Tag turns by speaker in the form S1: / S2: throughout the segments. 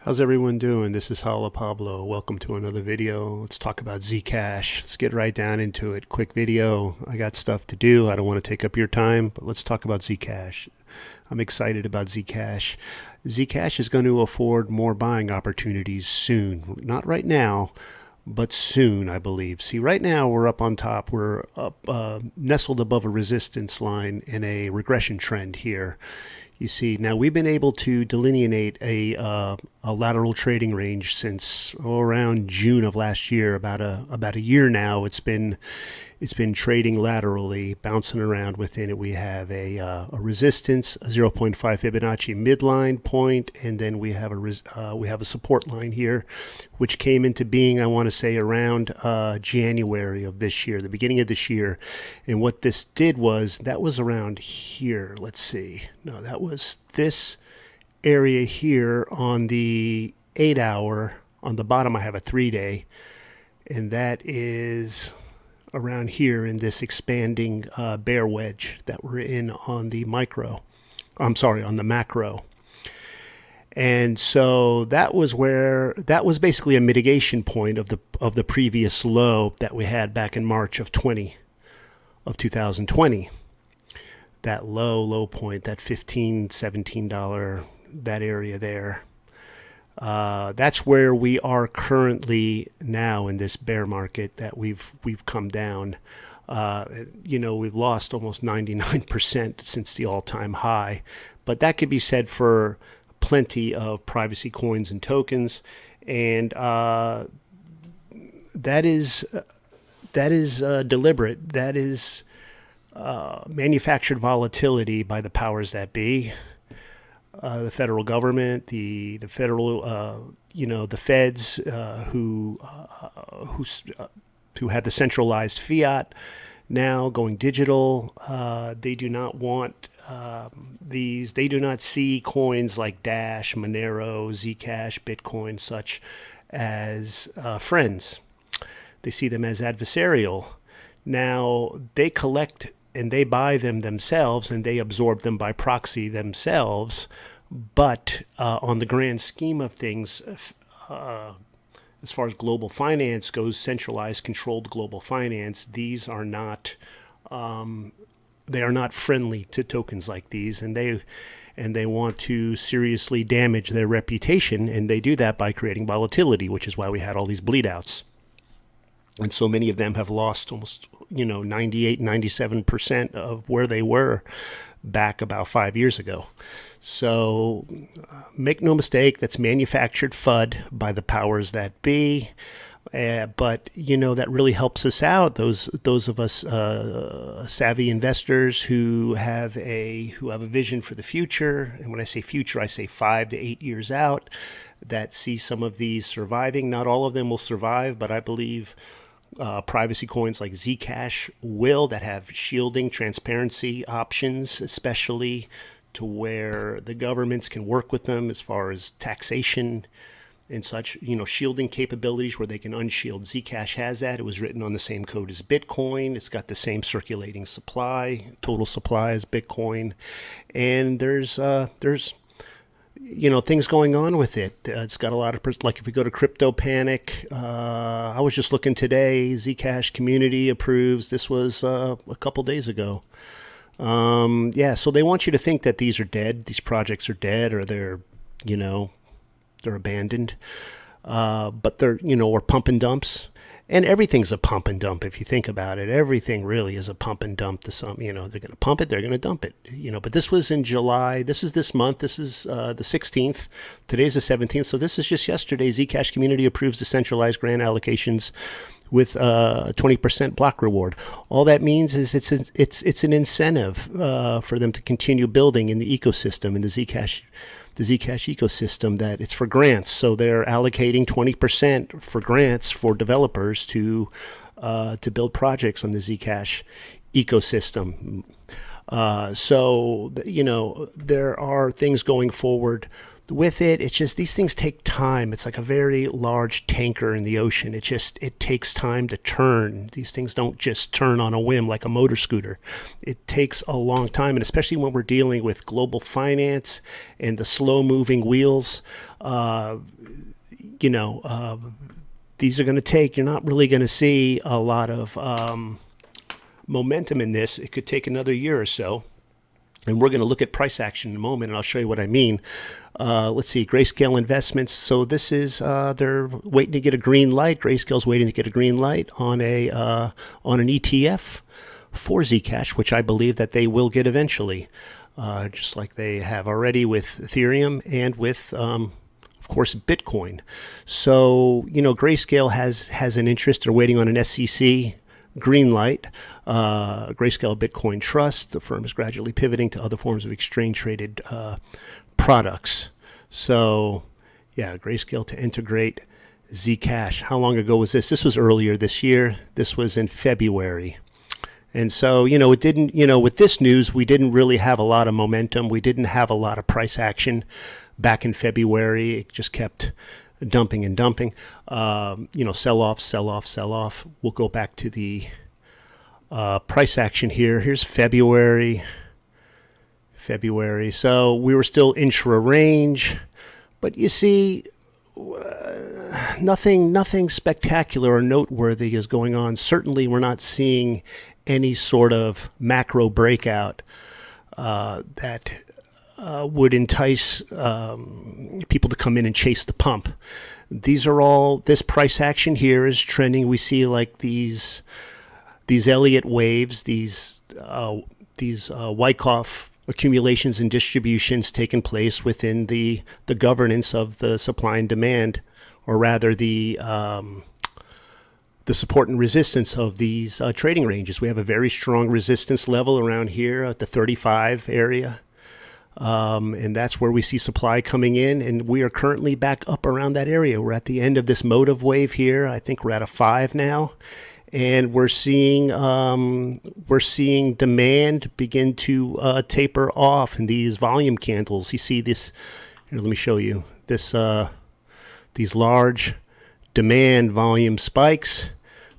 S1: How's everyone doing? This is Hala Pablo. Welcome to another video. Let's talk about Zcash. Let's get right down into it. Quick video. I got stuff to do. I don't want to take up your time, but let's talk about Zcash. I'm excited about Zcash. Zcash is going to afford more buying opportunities soon. Not right now, but soon, I believe. See, right now we're up on top. We're up, nestled above a resistance line in a regression trend here. You see, now we've been able to delineate a lateral trading range since around June of last year. About a year now, it's been trading laterally, bouncing around within it. We have a resistance, a zero point 0.5 Fibonacci midline point, and then we have a support line here, which came into being, I want to say, around January of this year, the beginning of this year. And what this did was, that was around here. Let's see. No, that was this area here on the 8 hour. On the bottom, I have a 3 day, and that is around here in this expanding bear wedge that we're in on the micro. I'm sorry, on the macro. And so that was basically a mitigation point of the previous low that we had back in March of 2020. That low point, that $15-17, that area there. That's where we are currently now in this bear market that we've come down. We've lost almost 99% since the all-time high, but that could be said for plenty of privacy coins and tokens, and that is deliberate. That is manufactured volatility by the powers that be. The federal government, the federal, the feds who have the centralized fiat now going digital. They do not want these. They do not see coins like Dash, Monero, Zcash, Bitcoin, such as friends. They see them as adversarial. Now they collect and they buy them themselves and they absorb them by proxy themselves. But on the grand scheme of things, as far as global finance goes, centralized, controlled global finance, these are not they are not friendly to tokens like these, and they want to seriously damage their reputation, and they do that by creating volatility, which is why we had all these bleed outs. And so many of them have lost almost 98, 97% of where they were back about 5 years ago. So make no mistake, that's manufactured FUD by the powers that be. But that really helps us out. Those of us savvy investors who have a vision for the future, and when I say future, I say 5 to 8 years out, that see some of these surviving. Not all of them will survive, but I believe privacy coins like Zcash will, that have shielding transparency options, especially to where the governments can work with them as far as taxation and such, shielding capabilities where they can unshield. Zcash has that. It was written on the same code as Bitcoin. It's got the same circulating supply, total supply as Bitcoin. And there's things going on with it. It's got a lot of, like if we go to Crypto Panic, I was just looking today, Zcash community approves. This was a couple days ago. So they want you to think that these are dead, these projects are dead, or they're abandoned. But they're, or pump and dumps. And everything's a pump and dump if you think about it. Everything really is a pump and dump to some, they're going to pump it, they're going to dump it. But this was in July. This is this month. This is the 16th. Today's the 17th. So this is just yesterday. Zcash community approves the centralized grant allocations with a 20% block reward. All that means is it's an incentive for them to continue building in the ecosystem, in the Zcash ecosystem, that it's for grants. So they're allocating 20% for grants for developers to build projects on the Zcash ecosystem. So there are things going forward. with it, it's just these things take time. It's like a very large tanker in the ocean. It takes time to turn. These things don't just turn on a whim like a motor scooter. It takes a long time, and especially when we're dealing with global finance and the slow-moving wheels, these are going to take. You're not really going to see a lot of momentum in this. It could take another year or so. And we're going to look at price action in a moment, and I'll show you what I mean. Let's see, Grayscale Investments. So this is, they're waiting to get a green light. Grayscale's waiting to get a green light on an ETF for Zcash, which I believe that they will get eventually, just like they have already with Ethereum and with, of course, Bitcoin. So, Grayscale has an interest. They're waiting on an SEC green light. Grayscale Bitcoin Trust, the firm is gradually pivoting to other forms of exchange-traded products. So, yeah, Grayscale to integrate Zcash. How long ago was this? This was earlier this year. This was in February. And so, it didn't, with this news, we didn't really have a lot of momentum. We didn't have a lot of price action back in February. It just kept dumping and dumping. Sell off, sell off, sell off. We'll go back to the price action here. Here's February. So we were still intra range, but you see, nothing spectacular or noteworthy is going on. Certainly, we're not seeing any sort of macro breakout that would entice people to come in and chase the pump. This price action here is trending. We see like these Elliott waves, these Wyckoff accumulations and distributions taking place within the governance of the supply and demand, or rather the support and resistance of these trading ranges. We have a very strong resistance level around here at the 35 area. And that's where we see supply coming in, and we are currently back up around that area. We're at the end of this motive wave here. I think we're at a 5 now, and we're seeing demand begin to taper off in these volume candles. You see this here. Let me show you this. These large demand volume spikes.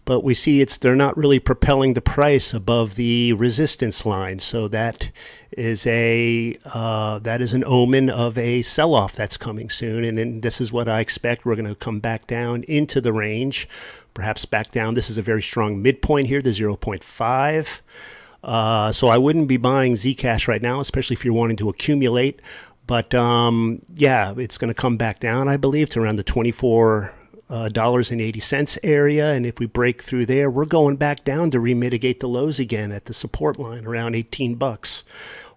S1: But we see they're not really propelling the price above the resistance line. So that is an omen of a sell-off that's coming soon. And then this is what I expect. We're going to come back down into the range, perhaps back down. This is a very strong midpoint here, the 0.5. So I wouldn't be buying Zcash right now, especially if you're wanting to accumulate. But it's going to come back down, I believe, to around the $24.80 area, and if we break through there, we're going back down to remitigate the lows again at the support line around $18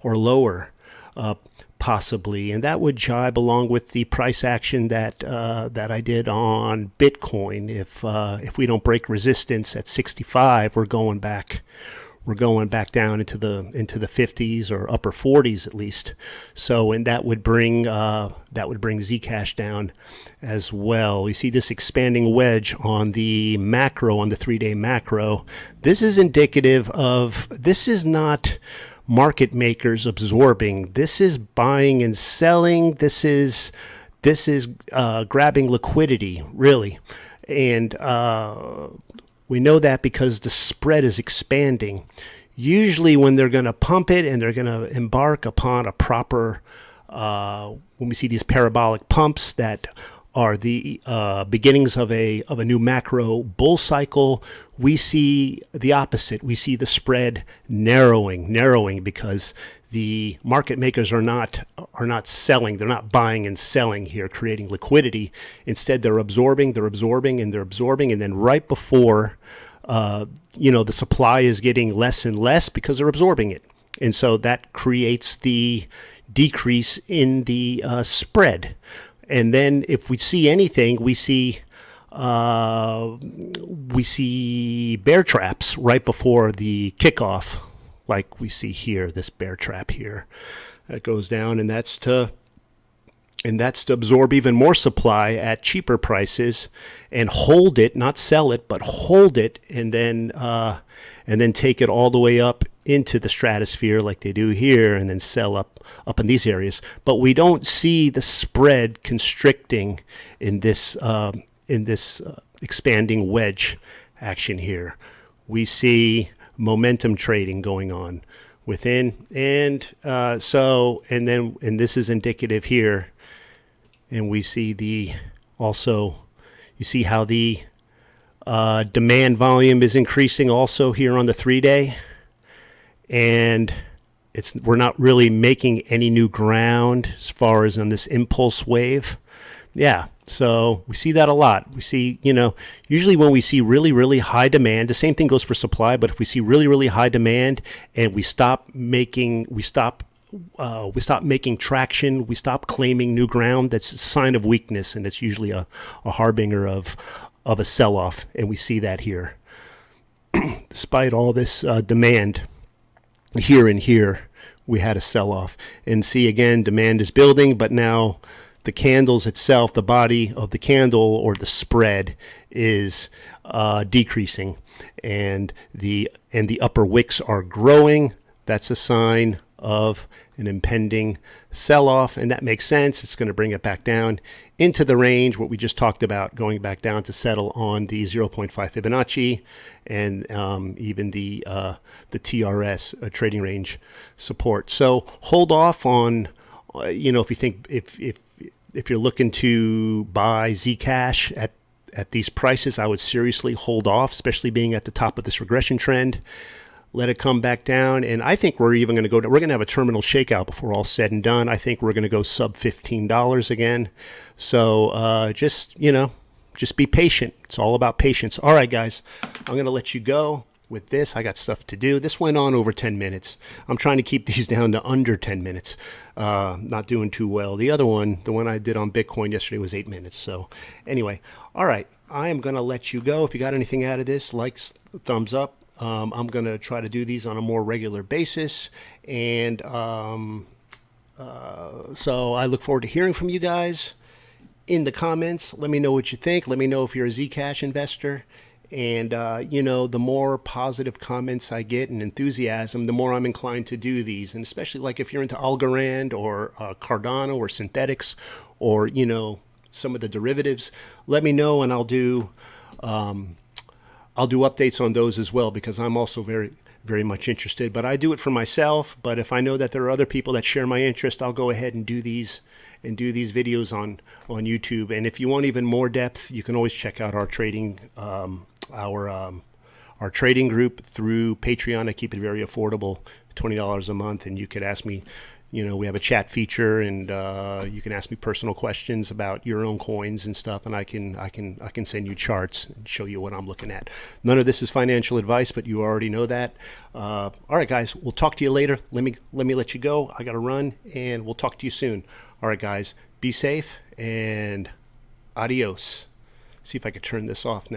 S1: or lower, possibly, and that would jibe along with the price action that I did on Bitcoin. If we don't break resistance at 65, we're going back down into the 50s or upper 40s at least. So, and that would bring Zcash down as well. You see this expanding wedge on the macro, on the 3-day macro. This is indicative of, this is not market makers absorbing. This is buying and selling. This is grabbing liquidity, really. And we know that because the spread is expanding. Usually when they're going to pump it and they're going to embark upon a proper, when we see these parabolic pumps that are the beginnings of a new macro bull cycle, we see the opposite. We see the spread narrowing because the market makers are not selling. They're not buying and selling here, creating liquidity. Instead, they're absorbing, and then right before, the supply is getting less and less because they're absorbing it, and so that creates the decrease in the spread. And then, if we see anything, we see bear traps right before the kickoff, like we see here, this bear trap here that goes down, and that's to absorb even more supply at cheaper prices and hold it, not sell it, but hold it, and then take it all the way up into the stratosphere like they do here, and then sell up in these areas. But we don't see the spread constricting in this expanding wedge action here. We see momentum trading going on within, and this is indicative here, and we see you see how the demand volume is increasing also here on the 3-day, and we're not really making any new ground as far as on this impulse wave. Yeah, so we see that a lot. We see, usually when we see really, really high demand, the same thing goes for supply, but if we see really, really high demand and we stop making traction, we stop claiming new ground, that's a sign of weakness, and it's usually a harbinger of a sell-off, and we see that here. Despite all this demand here and here, we had a sell-off. And see, again, demand is building, but now the candles itself, the body of the candle or the spread is decreasing, and the upper wicks are growing. That's a sign of an impending sell-off, and that makes sense. It's going to bring it back down into the range, what we just talked about, going back down to settle on the 0.5 Fibonacci, and even the TRS trading range support. So hold off on, if you're looking to buy Zcash at these prices, I would seriously hold off, especially being at the top of this regression trend. Let it come back down, and I think we're even going to we're going to have a terminal shakeout before all said and done. I think we're going to go sub $15 again. So just be patient. It's all about patience. All right, guys, I'm going to let you go with this. I got stuff to do. This went on over 10 minutes. I'm trying to keep these down to under 10 minutes. Not doing too well. The other one, the one I did on Bitcoin yesterday, was 8 minutes. So anyway, all right, I am going to let you go. If you got anything out of this, likes, thumbs up. I'm going to try to do these on a more regular basis. And so I look forward to hearing from you guys in the comments. Let me know what you think. Let me know if you're a Zcash investor. And, the more positive comments I get and enthusiasm, the more I'm inclined to do these. And especially like if you're into Algorand or Cardano or synthetics or, some of the derivatives, let me know, and I'll do updates on those as well, because I'm also very, very much interested. But I do it for myself. But if I know that there are other people that share my interest, I'll go ahead and do these videos on YouTube. And if you want even more depth, you can always check out our trading our trading group through Patreon. I keep it very affordable, $20 a month, and you could ask me. We have a chat feature, and you can ask me personal questions about your own coins and stuff, and I can send you charts and show you what I'm looking at. None of this is financial advice, but you already know that. All right, guys, we'll talk to you later. Let me let you go. I got to run, and we'll talk to you soon. All right, guys, be safe, and adios. See if I could turn this off now.